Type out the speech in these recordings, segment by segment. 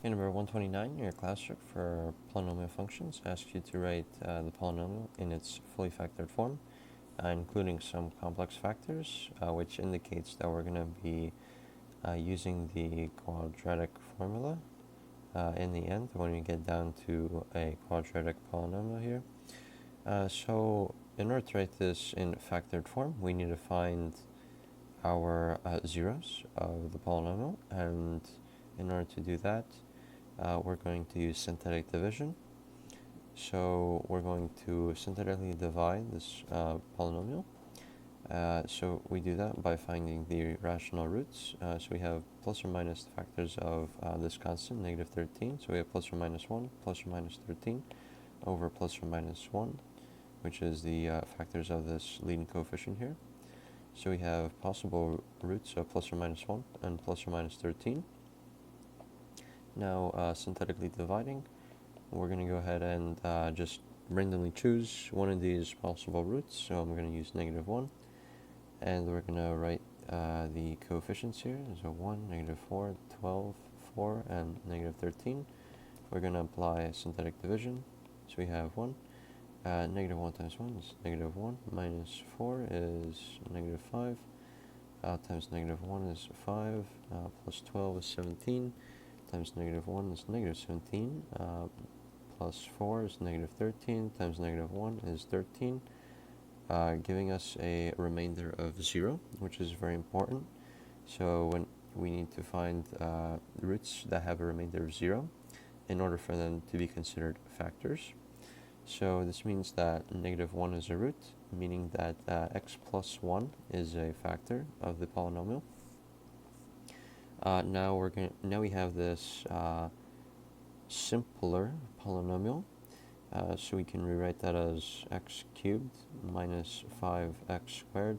Okay, number 129, your class trick for polynomial functions asks you to write the polynomial in its fully factored form, including some complex factors, which indicates that we're going to be using the quadratic formula in the end when we get down to a quadratic polynomial here. So in order to write this in factored form, we need to find our zeros of the polynomial, and in order to do that, we're going to use synthetic division. So we're going to synthetically divide this polynomial. So we do that by finding the rational roots. So we have plus or minus the factors of this constant, negative 13. So we have plus or minus 1, plus or minus 13 over plus or minus 1, which is the factors of this leading coefficient here. So we have possible roots of plus or minus 1 and plus or minus 13. Now, synthetically dividing, we're going to go ahead and just randomly choose one of these possible roots. So I'm going to use negative 1, and we're going to write the coefficients here. So 1, negative 4, 12, 4, and negative 13. We're going to apply synthetic division. So we have 1. Negative 1 times 1 is negative 1, minus 4 is negative 5, times negative 1 is 5, plus 12 is 17, times negative 1 is negative 17, plus 4 is negative 13, times negative 1 is 13, giving us a remainder of 0, which is very important. So when we need to find roots that have a remainder of 0 in order for them to be considered factors. So this means that negative 1 is a root, meaning that x plus 1 is a factor of the polynomial. Now we have this simpler polynomial, so we can rewrite that as x cubed minus 5x squared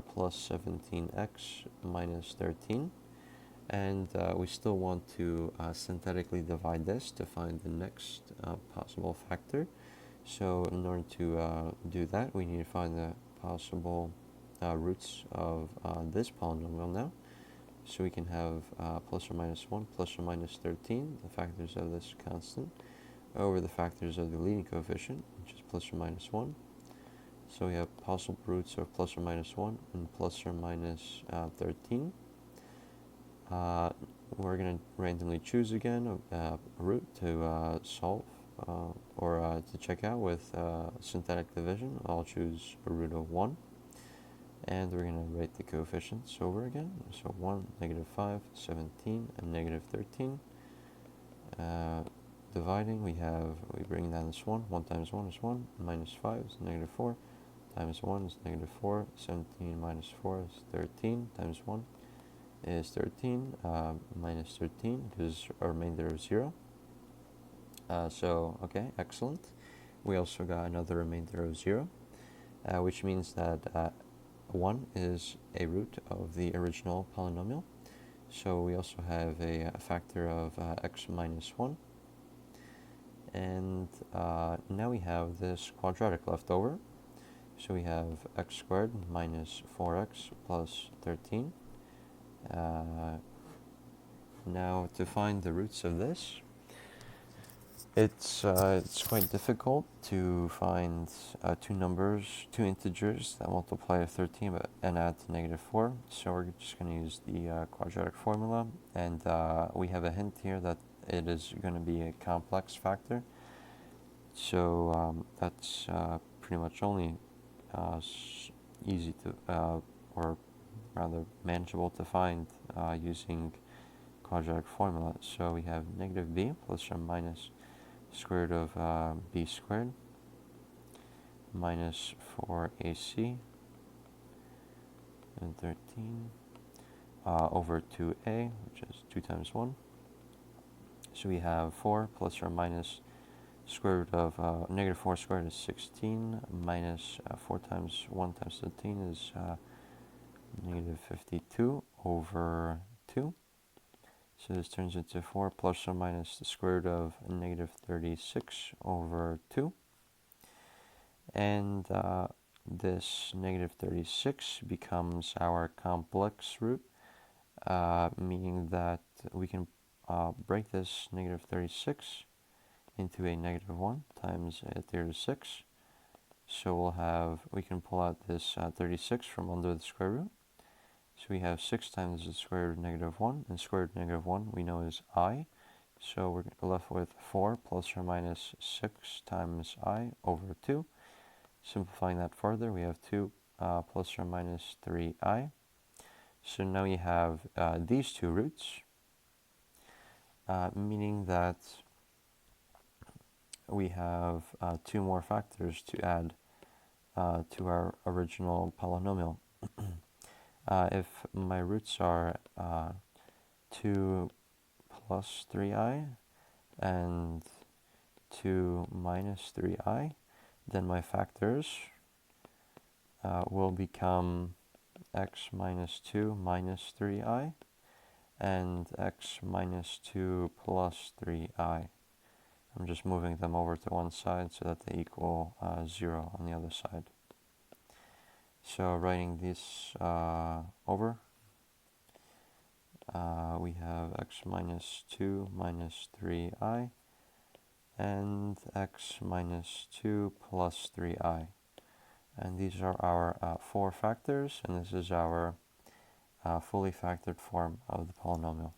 plus 17x minus 13. And we still want to synthetically divide this to find the next possible factor. So in order to do that, we need to find the possible roots of this polynomial now. So we can have plus or minus 1, plus or minus 13, the factors of this constant, over the factors of the leading coefficient, which is plus or minus 1. So we have possible roots of plus or minus 1 and plus or minus 13. We're going to randomly choose again a root to solve or to check out with synthetic division. I'll choose a root of 1, and we're going to write the coefficients over again. So 1, negative 5, 17, and negative 13. Dividing, we bring down this 1. 1 times 1 is 1, minus 5 is negative 4, times 1 is negative 4, 17 minus 4 is 13, times 1 is 13, minus 13 gives a remainder of 0. So, okay, excellent. We also got another remainder of 0, which means that 1 is a root of the original polynomial. So we also have a factor of x minus 1. And now we have this quadratic left over. So we have x squared minus 4x plus 13. Now to find the roots of this, it's quite difficult to find two integers that multiply to 13 and add to negative 4. So we're just going to use the quadratic formula, and we have a hint here that it is going to be a complex factor. So that's pretty much only easy to, or rather manageable to find using quadratic formula. So we have negative b plus or minus square root of b squared minus 4ac and 13 over 2a, which is 2 times 1. So we have 4 plus or minus square root of negative 4 squared is 16, minus 4 times 1 times 13 is negative 52 over 2. So this turns into 4 plus or minus the square root of negative 36 over 2. And this negative 36 becomes our complex root, meaning that we can break this negative 36 into a negative 1 times a to the 6. So we can pull out this 36 from under the square root. So we have 6 times the square root of negative 1, and square root of negative 1 we know is I. So we're left with 4 plus or minus 6 times I over 2. Simplifying that further, we have 2 plus or minus 3I. So now you have these two roots, meaning that we have 2 more factors to add to our original polynomial. If my roots are 2 plus 3i and 2 minus 3i, then my factors will become x minus 2 minus 3i and x minus 2 plus 3i. I'm just moving them over to one side so that they equal 0 on the other side. So writing this over, we have x minus 2 minus 3i and x minus 2 plus 3i. And these are our 4 factors, and this is our fully factored form of the polynomial.